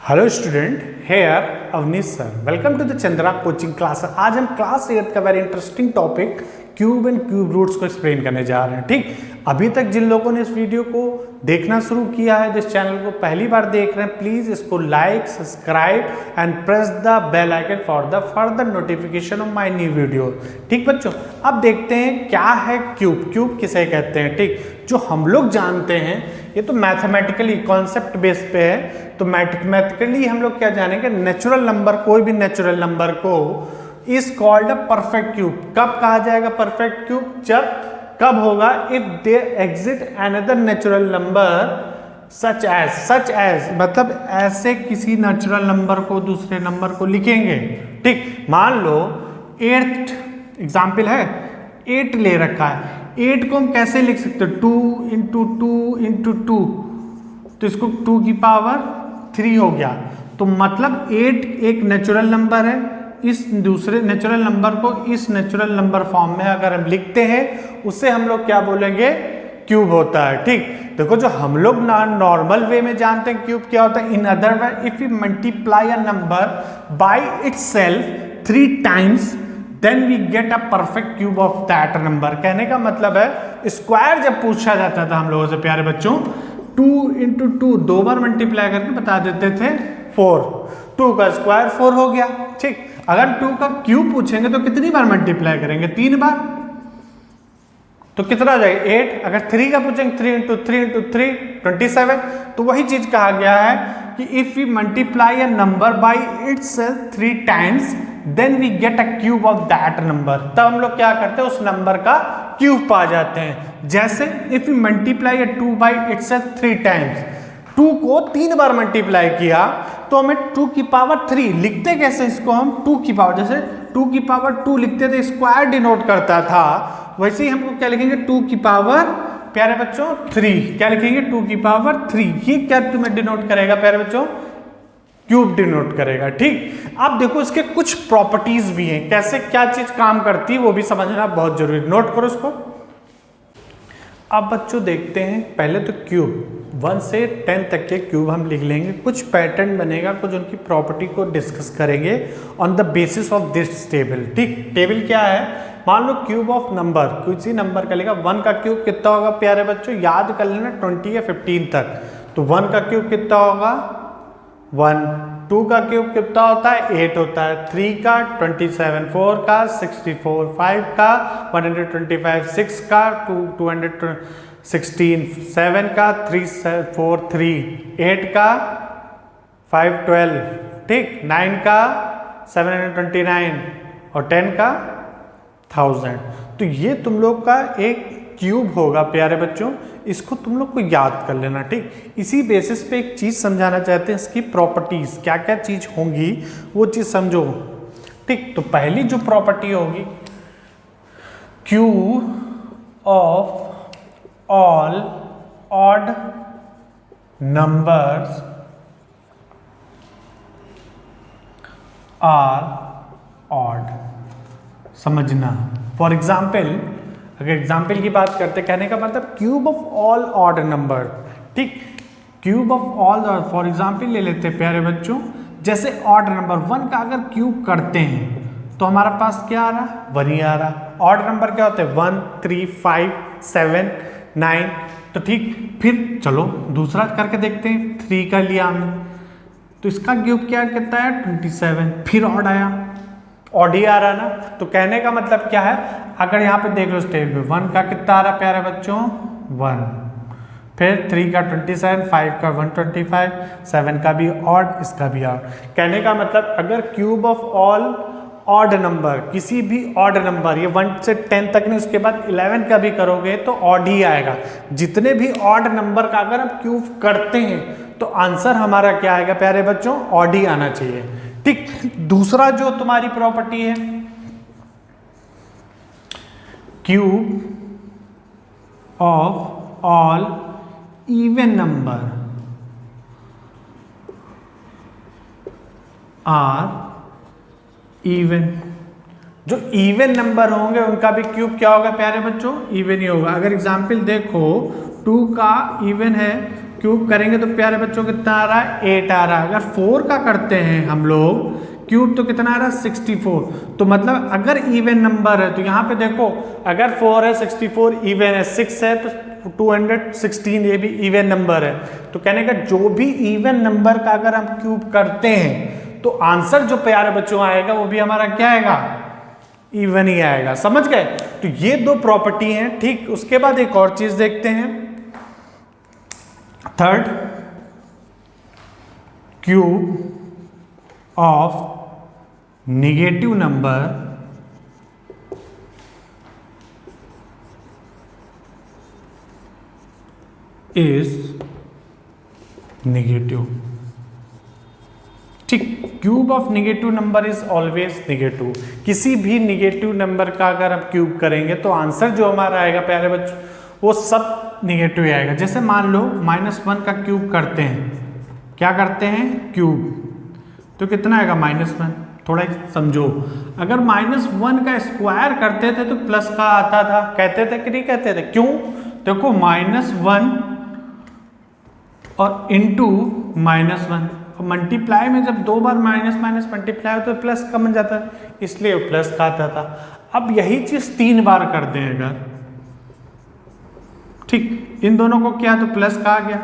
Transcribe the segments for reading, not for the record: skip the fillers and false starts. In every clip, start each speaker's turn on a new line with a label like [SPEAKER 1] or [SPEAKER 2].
[SPEAKER 1] Hello student, here Avneesh sir, welcome to the Chandra coaching class. आज हम class 8 का very interesting topic cube and cube roots को explain करने जा रहे हैं। ठीक, अभी तक जिन लोगों ने इस वीडियो को देखना शुरू किया है, जिस चैनल को पहली बार देख रहे हैं, प्लीज इसको like, subscribe and press the bell icon for the further notification of my new video. ठीक बच्चों, अब देखते हैं क्या है क्यूब। क्यूब किसे कहते हैं? ठीक, जो हम लोग जानते हैं, ये तो मैथमेटिकली कॉन्सेप्ट बेस पे है, तो मैथमेटिकली हम लोग क्या जानेंगे, नेचुरल नंबर, कोई भी नेचुरल नंबर को is called a perfect cube. कब कहा जाएगा परफेक्ट क्यूब? जब कब होगा? If there exist another natural number such as मतलब ऐसे किसी नेचुरल नंबर को दूसरे नंबर को लिखेंगे। ठीक, मान लो 8th एग्जाम्पल है, 8 ले रखा है। 8 को हम कैसे लिख सकते हैं? 2 इंटू 2 इंटू 2, तो इसको 2 की पावर 3 हो गया। तो मतलब 8 एक नेचुरल नंबर है, इस दूसरे नेचुरल नंबर को इस नेचुरल नंबर फॉर्म में अगर हम लिखते हैं, उसे हम लोग क्या बोलेंगे? क्यूब होता है। ठीक, देखो जो हम लोग नॉर्मल वे में जानते हैं क्यूब क्या होता है। In other way, if you multiply a number by itself 3 times then we get a perfect cube of that number. कहने का मतलब है, स्क्वायर जब पूछा जाता था हम लोगों से प्यारे बच्चों, 2 इंटू 2 2 बार मल्टीप्लाई करके बता देते थे 4, 2 का स्क्वायर 4 हो गया। ठीक, अगर 2 का क्यूब पूछेंगे तो कितनी बार मल्टीप्लाई करेंगे? 3 बार, तो कितना आ जाएगा? 8। अगर 3 का पूछेंगे 3 इंटू 3 इंटू 3 27। तो वही चीज कहा गया है कि if we multiply a number by itself 3 times then we get a cube of that number. तब हम लोग क्या करते हैं? उस नंबर का क्यूब पा जाते हैं। जैसे if we multiply 2 by itself 3 times, 2 को 3 बार मल्टीप्लाई किया तो हमें 2 की पावर 3 लिखते कैसे? इसको हम 2 की पावर, जैसे 2 की पावर 2 लिखते थे, स्क्वायर डिनोट करता था, वैसे ही हमको क्या लिखेंगे? 2 की पावर प्यारे बच्चों 3। क्या लिखेंगे? 2 की पावर 3। ये क्या तुम्हें डिनोट करेगा प्यारे बच्चों? क्यूब डिनोट करेगा। ठीक, अब देखो इसके कुछ प्रॉपर्टीज भी हैं, कैसे क्या चीज काम करती है वो भी समझना बहुत जरूरी। नोट करो इसको। अब बच्चों देखते हैं, पहले तो क्यूब 1 से 10 तक के क्यूब हम लिख लेंगे, कुछ पैटर्न बनेगा, कुछ उनकी प्रॉपर्टी को डिस्कस करेंगे on the basis of this table. ठीक, टेबल क्या है? मान लो क्यूब ऑफ नंबर, किसी नंबर का लेगा, 1 का क्यूब कितना होगा प्यारे बच्चों? याद कर लेना 20 या 15 तक। तो 1 का क्यूब कितना होगा? 1। 2 का क्यूब कितना होता है? 8 होता है। 3 का 27, 4 का 64, 5 का 125, 6 का 216, 7 का 343, 8 का 512, ठीक, 9 का 729 और 10 का 1000। तो ये तुम लोग का एक क्यूब होगा प्यारे बच्चों, इसको तुम लोग को याद कर लेना। ठीक, इसी बेसिस पे एक चीज समझाना चाहते हैं, इसकी प्रॉपर्टीज क्या क्या चीज होंगी वो चीज समझो। ठीक, तो पहली जो प्रॉपर्टी होगी, cube of all odd numbers are odd. समझना, फॉर एग्जाम्पल, अगर एग्जाम्पल की बात करते, कहने का मतलब cube of all odd number. ठीक, cube of all, for example ले लेते हैं प्यारे बच्चों, जैसे ऑड नंबर 1 का अगर क्यूब करते हैं तो हमारा पास क्या आ रहा है? 1 ही आ रहा। ऑड नंबर क्या होते हैं? 1, 3, 5, 7, 9। तो ठीक, फिर चलो दूसरा करके देखते हैं। 3 का लिया हमने, तो इसका क्यूब क्या कितना है? 27। फिर ऑड आया, ऑड ही आ रहा ना। तो कहने का मतलब क्या है? अगर यहाँ पे देख लो स्टेज पे, 1 का कितना आ रहा प्यारे बच्चों? 1। फिर 3 का 27, 5 का 125, 7 का भी ऑड, इसका भी ऑड। कहने का मतलब अगर cube of all odd number, किसी भी ऑड नंबर, ये 1 से 10 तक नहीं, उसके बाद 11 का भी करोगे तो ऑड ही आएगा। जितने भी ऑड नंबर का अगर हम क्यूब करते हैं तो आंसर हमारा क्या आएगा प्यारे बच्चों? ऑड ही आना चाहिए। ठीक, दूसरा जो तुम्हारी प्रॉपर्टी है, cube of all even number are even. जो इवन नंबर होंगे उनका भी क्यूब क्या होगा प्यारे बच्चों? इवन ही होगा। अगर एग्जाम्पल देखो, 2 का इवन है क्यूब करेंगे तो प्यारे बच्चों कितना आ रहा है 8 आ रहा है। अगर 4 का करते हैं हम लोग क्यूब तो कितना आ रहा है 64। तो मतलब अगर इवन नंबर है तो यहाँ पे देखो अगर 4 है 64 इवन है, 6 है तो 216 ये भी इवन नंबर है। तो कहने का जो भी इवन नंबर का अगर हम क्यूब करते हैं तो आंसर जो प्यारे बच्चों आएगा वो भी हमारा क्या आएगा, इवन ही आएगा। समझ गए? तो ये दो प्रॉपर्टी हैं। ठीक, उसके बाद एक और चीज देखते हैं, third, cube of negative number is negative. ठीक, cube of negative number is always negative. किसी भी नेगेटिव नंबर का अगर हम क्यूब करेंगे तो आंसर जो हमारा आएगा प्यारे बच्चों वो सब नेगेटिव ही आएगा। जैसे मान लो -1 का क्यूब करते हैं, क्या करते हैं क्यूब, तो कितना आएगा -1। थोड़ा समझो, अगर -1 का स्क्वायर करते थे तो प्लस का आता था, कहते थे कि नहीं कहते थे? क्यों? देखो -1 और इंटू -1 मल्टीप्लाई में जब 2 बार माइनस माइनस मल्टीप्लाई हो तो प्लस का बन जाता है, इसलिए प्लस का आता था। अब यही चीज 3 बार कर दें अगर, ठीक, इन दोनों को क्या तो प्लस का आ गया।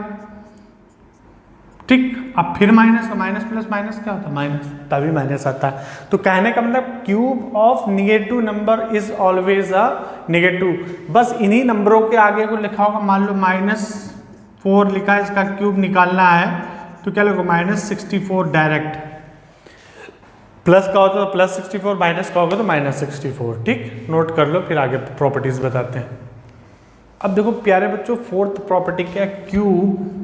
[SPEAKER 1] ठीक, अब फिर माइनस का, माइनस प्लस माइनस क्या होता है माइनस, तभी माइनस आता है। तो कहने का मतलब cube of negative number is always a negative. बस इन्हीं नंबरों के आगे को लिखा होगा, मान लो -4 लिखा है, इसका क्यूब निकालना है तो क्या लिखो -64 डायरेक्ट। प्लस का होता तो +64, माइनस का होगा तो -64। ठीक, नोट कर लो, फिर आगे प्रॉपर्टीज बताते हैं। अब देखो प्यारे बच्चों, फोर्थ प्रॉपर्टी क्या है, cube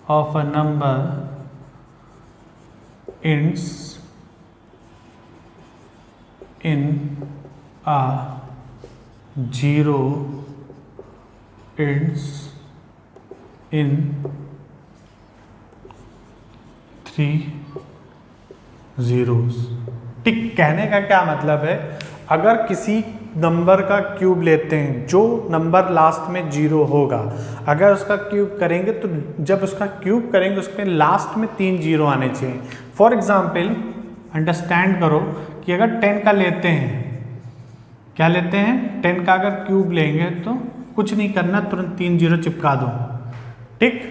[SPEAKER 1] of a number ends in a 0 ends in 3 zeros। ठीक, कहने का क्या मतलब है, अगर किसी नंबर का क्यूब लेते हैं जो नंबर लास्ट में 0 होगा, अगर उसका क्यूब करेंगे तो जब उसका क्यूब करेंगे उसमें लास्ट में 3 0 आने चाहिए। फॉर एग्जाम्पल अंडरस्टैंड करो कि अगर 10 का लेते हैं, क्या लेते हैं 10 का अगर क्यूब लेंगे तो कुछ नहीं करना, तुरंत 3 0 चिपका दो। ठीक,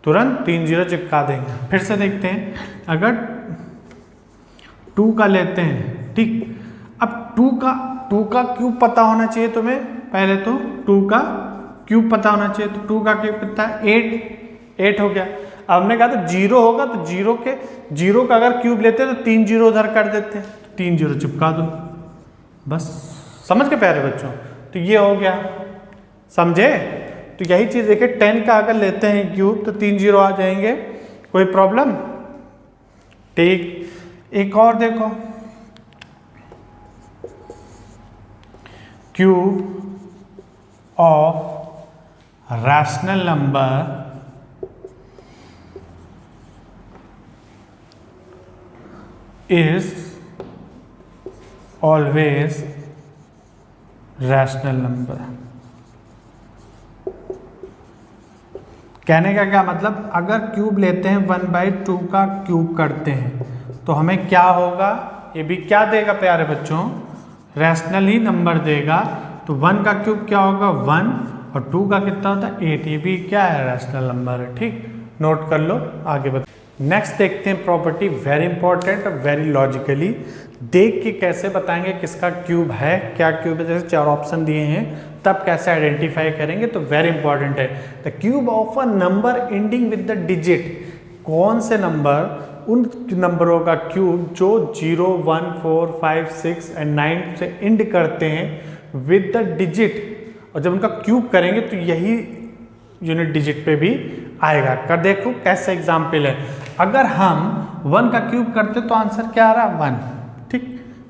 [SPEAKER 1] तुरंत 3 0 चिपका देंगे। फिर से देखते हैं, अगर 2 का लेते हैं, ठीक, अब 2 का क्यूब पता होना चाहिए तुम्हें, पहले तो 2 का क्यूब पता होना चाहिए। तो 2 का क्यूब कितना है 8 हो गया। अब हमने कहा तो 0 होगा तो 0 का अगर क्यूब लेते हैं तो 3 0 उधर कर देते हैं, 3 0 चिपका दो, बस। समझ के प्यारे बच्चों? तो ये हो गया, समझे? तो यही चीज देखिए, 10 का अगर लेते हैं क्यूब तो 3 0 आ जाएंगे, कोई प्रॉब्लम? ठीक, एक और देखो, cube of rational number is always rational number. कहने का क्या मतलब, अगर क्यूब लेते हैं 1/2 का क्यूब करते हैं तो हमें क्या होगा, ये भी क्या देगा प्यारे बच्चों, रैशनल ही नंबर देगा। तो 1 का क्यूब क्या होगा 1 और 2 का कितना होता है 8, ये भी क्या है रैशनल नंबर है। ठीक, नोट कर लो, आगे बता। नेक्स्ट देखते हैं प्रॉपर्टी, वेरी इंपॉर्टेंट और वेरी लॉजिकली देख के कैसे बताएंगे किसका क्यूब है, क्या क्यूब है। जैसे 4 ऑप्शन दिए हैं तब कैसे आइडेंटिफाई करेंगे, तो वेरी इंपॉर्टेंट है। The cube of a number ending with the digit, कौन से नंबर, उन नंबरों का क्यूब जो 0 1 4 5 6 एंड 9 से एंड करते हैं विद द डिजिट, और जब उनका क्यूब करेंगे तो यही यूनिट डिजिट पे भी आएगा। कर देखो कैसे एग्जाम्पल है, अगर हम 1 का क्यूब करते तो आंसर क्या आ रहा है 1। ठीक,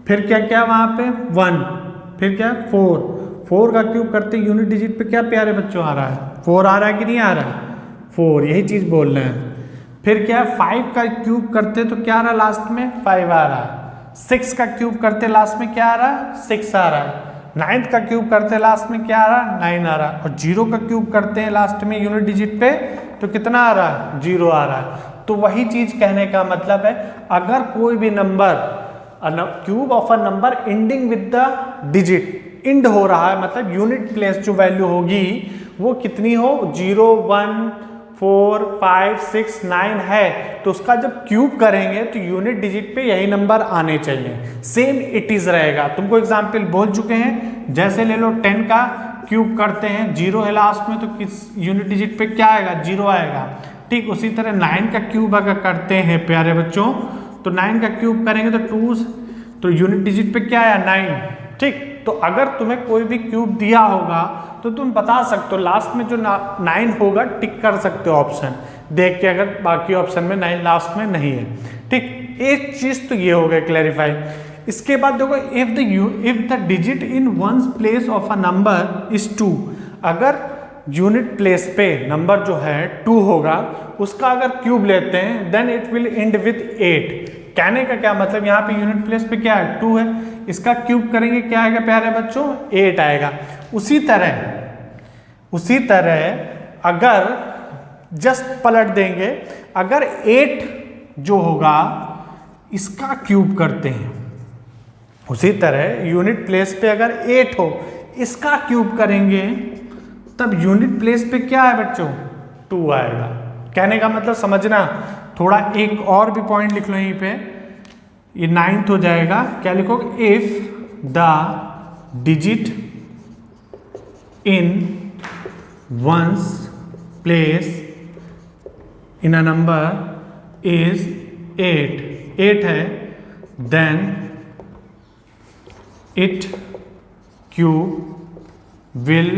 [SPEAKER 1] फिर क्या क्या वहां पे 1, फिर क्या 4 का क्यूब करते यूनिट डिजिट पे क्या प्यारे बच्चों आ रहा है 4 आ रहा है कि नहीं आ रहा, 4, यही चीज बोल रहे हैं। फिर क्या 5 का क्यूब करते तो क्या आ रहा लास्ट में 5 आ रहा है। 6 का क्यूब करते लास्ट में क्या आ रहा है 6 आ रहा है। 9th का क्यूब करते हैं लास्ट में क्या आ रहा है 9 आ रहा है, और 0 का क्यूब करते हैं लास्ट में यूनिट डिजिट पे तो कितना आ रहा है 0 आ रहा है। तो वही चीज कहने का मतलब है अगर कोई भी number cube of a number ending with the digit end हो रहा है, मतलब यूनिट प्लेस जो वैल्यू होगी वो कितनी हो 0 1 4 5 6 9 है, तो उसका जब क्यूब करेंगे तो यूनिट डिजिट पे यही नंबर आने चाहिए, सेम इट इज रहेगा। तुमको एग्जाम्पल बोल चुके हैं, जैसे ले लो 10 का क्यूब करते हैं 0 है लास्ट में तो किस यूनिट डिजिट पे क्या आएगा 0 आएगा। ठीक उसी तरह 9 का क्यूब अगर करते हैं प्यारे बच्चों तो 9 का क्यूब करेंगे तो 2 तो यूनिट डिजिट पे क्या आया 9। ठीक तो अगर तुम्हें कोई भी क्यूब दिया होगा तो तुम बता सकते हो लास्ट में जो 9 होगा टिक कर सकते हो ऑप्शन देख के, अगर बाकी ऑप्शन में 9 लास्ट में नहीं है। ठीक एक चीज तो ये हो गया क्लैरिफाई। इसके बाद देखो if the digit in one's place of a number is 2, अगर यूनिट प्लेस पे नंबर जो है 2 होगा उसका अगर क्यूब लेते हैं then it will end with 8। कहने का क्या मतलब यहाँ पे यूनिट प्लेस पे क्या है 2 है, इसका क्यूब करेंगे क्या आएगा प्यारे बच्चों 8 आएगा। उसी तरह अगर जस्ट पलट देंगे, अगर 8 जो होगा इसका क्यूब करते हैं, उसी तरह यूनिट प्लेस पे अगर 8 हो इसका क्यूब करेंगे तब यूनिट प्लेस पे क्या है बच्चों 2 आएगा। कहने का मतलब समझना, थोड़ा एक और भी पॉइंट लिख लो यहीं पे, ये 9th हो जाएगा। क्या लिखोगे if the digit in one's place in a number is 8 है then it cube will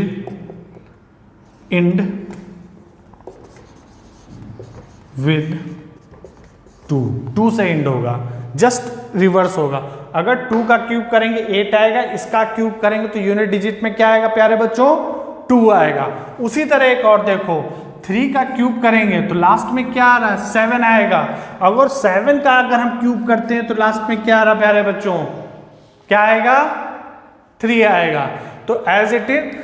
[SPEAKER 1] end with 2 से एंड होगा, जस्ट रिवर्स होगा। अगर 2 का क्यूब करेंगे 8 आएगा, इसका क्यूब करेंगे तो यूनिट डिजिट में क्या आएगा प्यारे बच्चों 2 आएगा। उसी तरह एक और देखो 3 का क्यूब करेंगे तो लास्ट में क्या आ रहा है 7 आएगा, अगर 7 का अगर हम क्यूब करते हैं तो लास्ट में क्या आ रहा है प्यारे बच्चों क्या आएगा 3 आएगा। तो एज इट इज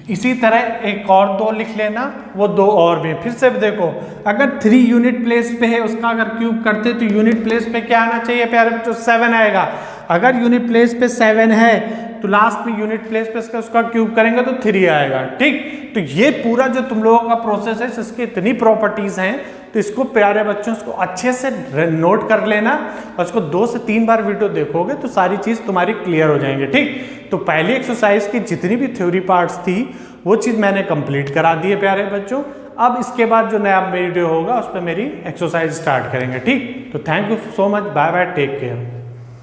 [SPEAKER 1] इसी तरह एक और 2 लिख लेना, वो 2 और भी। फिर से देखो अगर 3 यूनिट प्लेस पे है उसका अगर क्यूब करते तो यूनिट प्लेस पे क्या आना चाहिए प्यारे बच्चों 7 आएगा। अगर यूनिट प्लेस पे 7 है तो लास्ट में यूनिट प्लेस पे उसका क्यूब करेंगे तो 3 आएगा। ठीक तो ये पूरा जो तुम लोगों का प्रोसेस है इसकी इतनी प्रॉपर्टीज हैं तो इसको प्यारे बच्चों इसको अच्छे से नोट कर लेना और इसको 2 से 3 बार वीडियो देखोगे तो सारी चीज तुम्हारी क्लियर हो जाएंगे। ठीक तो पहली एक्सरसाइज की जितनी भी थ्योरी पार्ट्स थी वो चीज मैंने कंप्लीट करा दी है प्यारे बच्चों। अब इसके बाद जो नया वीडियो होगा उस पर मेरी एक्सरसाइज स्टार्ट करेंगे। ठीक तो thank you so much, bye bye, take care.